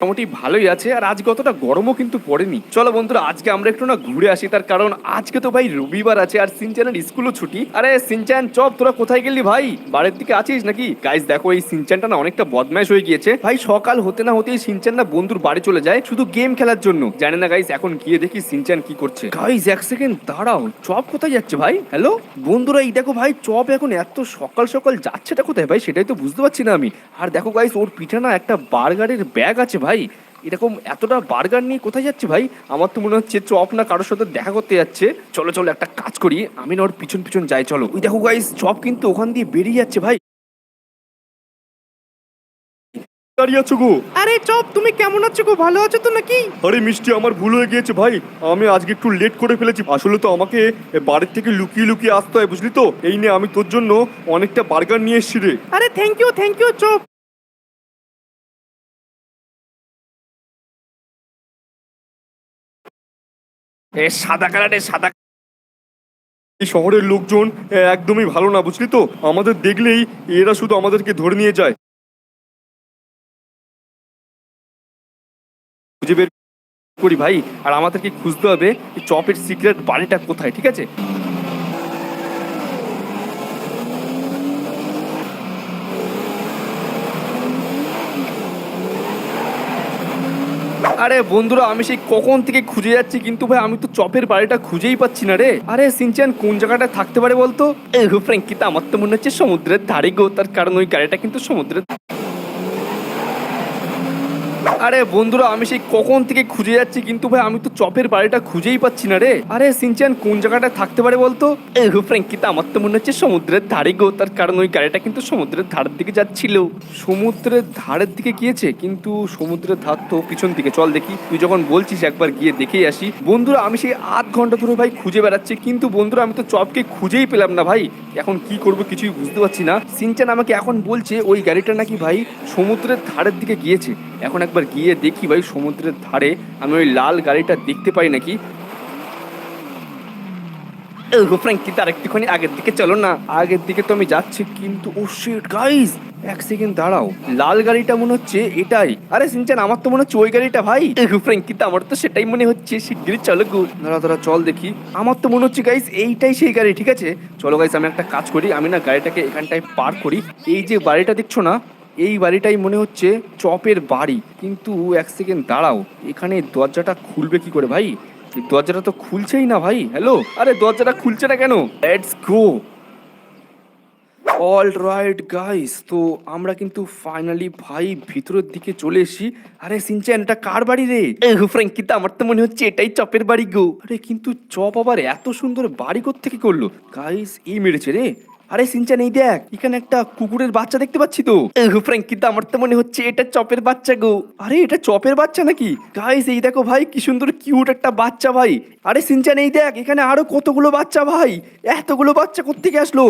মোটামুটি ভালোই আছে। আর আজকে অতটা গরমও কিন্তু পড়েনি। চলো বন্ধুরা, আজকে আমরা একটু না ঘুরে আসি। তার কারণ আজকে তো ভাই রবিবার আছে আর সিনচানের স্কুলও ছুটি। আরে সিনচান, চপ তোরা কোথায় গেলি ভাই? বাড়ির দিকে আছিস নাকি? গাইস দেখো, এই সিনচানটা না অনেকটা বদমাইশ হয়ে গিয়েছে ভাই। সকাল হতে না হতেই সিনচান না বন্ধুর বাড়ি চলে যায় শুধু গেম খেলার জন্য। জানে না গাইস, এখন গিয়ে দেখি সিনচান কি করছে। গাইস এক সেকেন্ড দাঁড়াও, চপ কোথায় যাচ্ছে ভাই? হ্যালো বন্ধুরা, এই দেখো ভাই, চপ এখন এত সকাল সকাল যাচ্ছেটা কোথায় ভাই? সেটাই তো বুঝতে পারছি না আমি। আর দেখো গাইস, ওর পিঠে না একটা বার্গারের ব্যাগ আছে ভাই। এরকম এতটা বার্গার নিয়ে কোথায় যাচ্ছে ভাই? আমার তো মনে হচ্ছে চপ না কারোর সাথে দেখা করতে যাচ্ছে। চলো চলো, একটা কাজ করি, আমি না ওর পিছন পিছন যাই। চলো, ওই দেখো গাইস, চপ কিন্তু ওখান দিয়ে বেরিয়ে যাচ্ছে ভাই। দাঁড়িয়ে আছো গো? আরে চপ, তুমি কেমন আছো গো? ভালো আছো তো নাকি? আরে মিষ্টি, আমার ভুল হয়ে গিয়েছে ভাই। আমি আজকে একটু লেট করে ফেলেছি। আসলে তো আমাকে বাড়ির থেকে লুকিয়ে লুকিয়ে আসতে হয়, বুঝলি তো। এই নে, আমি তোর জন্য অনেকটা বার্গার নিয়ে এসেছি রে। আরে থ্যাংক ইউ চপ। সাদা কালারের সাদা। এই শহরের লোকজন একদমই ভালো না, বুঝলি তো। আমাদের দেখলেই এরা শুধু আমাদেরকে ধরে নিয়ে যায়। খুঁজে বের করি ভাই। আর আমাদেরকে খুঁজতে হবে এই চপের সিক্রেট বাড়িটা কোথায়, ঠিক আছে? আরে বন্ধুরা, আমি সেই কখন থেকে খুঁজে যাচ্ছি, কিন্তু ভাই আমি তো চপের বাড়িটা খুঁজেই পাচ্ছি না রে। আরে সিনচান, কোন জায়গাটায় থাকতে পারে বলতো? ফ্র্যাঙ্কিতা, আমার তো মনে হচ্ছে সমুদ্রের ধারে গো। তার কারণ ওই গাড়িটা কিন্তু সমুদ্রের। আরে বন্ধুরা, আমি সেই কখন থেকে খুঁজে যাচ্ছি, কিন্তু ভাই আমি তো চপের বাড়িটা খুঁজেই পাচ্ছি না রে। আরে সিনচান, কোন জায়গাটায় থাকতে পারে বলতো? ফ্র্যাঙ্কিতা, আমার তো মনে হচ্ছে সমুদ্রের ধারে গো। তার কারণ ওই গাড়িটা কিন্তু সমুদ্রের ধারের দিকে যাচ্ছিল। সমুদ্রের ধারের দিকে গিয়েছে, কিন্তু সমুদ্রের ধার তো পিছন দিকে। চল দেখি, তুই যখন বলছিস একবার গিয়ে দেখেই আসি। বন্ধুরা, আমি সেই আধ ঘন্টা ধরে ভাই খুঁজে বেড়াচ্ছি, কিন্তু বন্ধুরা আমি তো চপকে খুঁজেই পেলাম না ভাই। এখন কি করব কিছুই বুঝতে পারছি না। সিনচান আমাকে এখন বলছে ওই গাড়িটা নাকি ভাই সমুদ্রের ধারের দিকে গিয়েছে। এখন একবার গিয়ে দেখি ভাই সমুদ্রের ধারে আমি ওই লাল গাড়িটা দেখতে পাই নাকি। ফ্র্যাঙ্কি, তার একটুখানি আগের দিকে চলো না। আগের দিকে তো আমি যাচ্ছি, কিন্তু ও শিট গাইস, এক সেকেন্ড দাঁড়াও, লাল গাড়িটা মনে হচ্ছে এটাই। আরে সিনচান, আমার তো মনে হচ্ছে ওই গাড়িটা ভাই। ফ্র্যাঙ্কি, তো আমার তো সেটাই মনে হচ্ছে। শিগগিরই চলো গো। দাঁড়া দাঁড়া, চল দেখি। আমার তো মনে হচ্ছে গাইস এইটাই সেই গাড়ি, ঠিক আছে। চলো গাইস, আমি একটা কাজ করি, আমি না গাড়িটাকে এখানটায় পার করি। এই যে বাড়িটা দেখছো না, এই বাড়িটাই মনে হচ্ছে চপের বাড়ি। কিন্তু এক সেকেন্ড দাঁড়াও, এখানে দরজাটা খুলবে কি করে ভাই? এই দরজাটা তো খুলছেই না ভাই। হ্যালো, আরে দরজাটা খুলছে না কেন? Let's go. All right guys, তো আমরা কিন্তু ফাইনালি ভাই ভিতরের দিকে চলে এসেছি। আরে সিনচান, এটা কার বাড়ি রে? ফ্র্যাঙ্কিতা, আমার তো মনে হচ্ছে এটাই চপের বাড়ি গো। আরে কিন্তু চপ আবার এত সুন্দর বাড়ি কোত্থেকে করলো? গাইস, এই মেরেছে রে। আরে সিনচান, এই দেখ, এখানে একটা কুকুরের বাচ্চা দেখতে পাচ্ছি তো। ফ্র্যাঙ্কিতা, আমার তো মনে হচ্ছে এটা চপের বাচ্চা গো। আরে এটা চপের বাচ্চা নাকি? গাইস এই দেখো ভাই, কি সুন্দর কিউট একটা বাচ্চা ভাই। আরে সিনচান, এই দেখ, এখানে আরো কতগুলো বাচ্চা ভাই। এতগুলো বাচ্চা কোত্থেকে আসলো?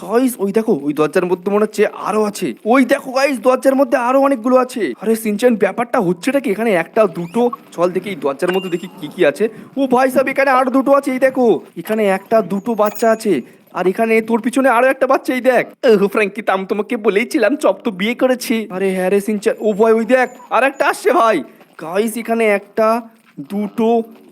গাইস ওই দেখো, ওই দরজার মধ্যে মনে হচ্ছে আরো আছে। ওই দেখো গাইস, দরজার মধ্যে আরো অনেকগুলো আছে। আরে সিনচান, ব্যাপারটা হচ্ছেটা কি এখানে? একটা দুটো, চল দেখি এই দরজার মধ্যে দেখি কি কি আছে। ও ভাই সাহেব, এখানে আরো দুটো আছে। এই দেখো, এখানে একটা দুটো বাচ্চা আছে। আর এখানে তোর পিছনে আরো একটা বাচ্চা, এই দেখ। ফ্র্যাঙ্কি, আমি তোমাকে বলেইছিলাম চপ তো বিয়ে করেছি। আরে হ্যাঁ রে সিনচান, ও ভাই ওই দেখ, আর একটা আসছে ভাই। গাইস এখানে একটা দুটো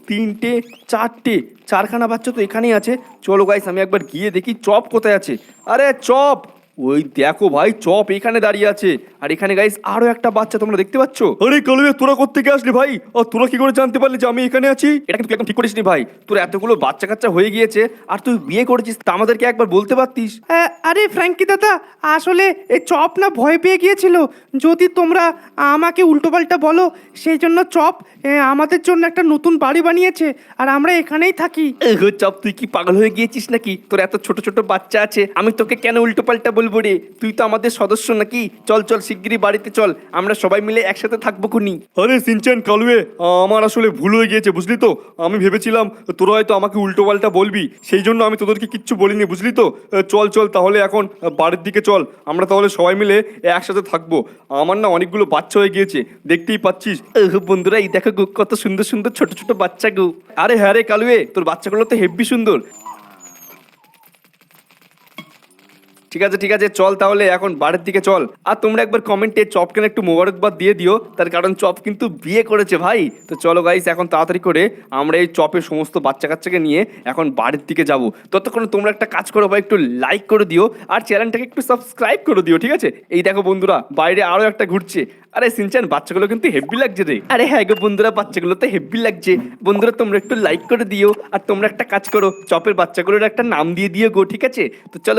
তিনটে চারটে, চারখানা বাচ্চা তো এখানেই আছে। চলো গাইস, আমি একবার গিয়ে দেখি চপ কোথায় আছে। আরে চপ, ওই দেখো ভাই, চপ এখানে দাঁড়িয়ে আছে। আর এখানে গাইস আরো একটা বাচ্চা তোমরা দেখতে পাচ্ছ। আরে কালুয়া, তোরা কোত্থেকে আসলি ভাই? আর তোরা কি করে জানতে পারলি যে আমি এখানে আছি? এটা কিন্তু তুই একদম ঠিক করিসনি ভাই। তোর এতগুলো বাচ্চা কাচ্চা হয়ে গিয়েছে আর তুই বিয়ে করেছিস, তা আমাদেরকে একবার বলতে পারতিস। আরে ফ্র্যাঙ্কি দাদা, আসলে এই চপ না ভয় পেয়ে গিয়েছিল। যদি তোমরা আমাকে উল্টোপাল্টা বলো, সেই জন্য চপ আমাদের জন্য একটা নতুন বাড়ি বানিয়েছে আর আমরা এখানেই থাকি। চপ, তুই কি পাগল হয়ে গিয়েছিস নাকি? তোর এত ছোট ছোট বাচ্চা আছে, আমি তোকে কেন উল্টো পাল্টা বলবো রে? তুই তো আমাদের সদস্য নাকি? চল চল, শিগগিরই বাড়িতে চল, আমরা সবাই মিলে একসাথে থাকবো খুনি। আরে সিনচান কালুয়ে, আমার আসলে ভুল হয়ে গিয়েছে, বুঝলি তো। আমি ভেবেছিলাম তোরা হয়তো আমাকে উল্টো পাল্টা বলবি, সেই জন্য আমি তোদেরকে কিচ্ছু বলিনি, বুঝলি তো। চল চল তাহলে এখন বাড়ির দিকে চল, আমরা তাহলে সবাই মিলে একসাথে থাকবো। আমার না অনেকগুলো বাচ্চা হয়ে গিয়েছে, দেখতেই পাচ্ছিস। বন্ধুরা এই দেখো গো, কত সুন্দর সুন্দর ছোট ছোট বাচ্চা গো। আরে হ্যাঁ রে কালুয়ে, তোর বাচ্চাগুলো তো হেব্বি সুন্দর। ঠিক আছে চল তাহলে এখন বাড়ির দিকে চল। আর তোমরা একবার কমেন্টে চপকে একটু মোবারকবাদ দিয়ে দিও, তার কারণ চপ কিন্তু বিয়ে করেছে ভাই। তো চলো গাইস এখন তাড়াতাড়ি করে আমরা এই চপের সমস্ত বাচ্চা কাচ্চাকে নিয়ে এখন বাড়ির দিকে যাব। ততক্ষণ তোমরা একটা কাজ করো ভাই, একটু লাইক করে দিও আর চ্যানেলটাকে একটু সাবস্ক্রাইব করে দিও, ঠিক আছে? এই দেখো বন্ধুরা, বাইরে আরো একটা ঘুরছে। আরে সিনচান বাচ্চাগুলো কিন্তু হেভি লাগছে রে। আরে হ্যাঁ গো বন্ধুরা, বাচ্চাগুলো তো হেভি লাগছে। বন্ধুরা তোমরা একটু লাইক করে দিও আর তোমরা একটা কাজ করো, চপের বাচ্চাগুলোর একটা নাম দিয়ে দিও গো, ঠিক আছে? তো চলো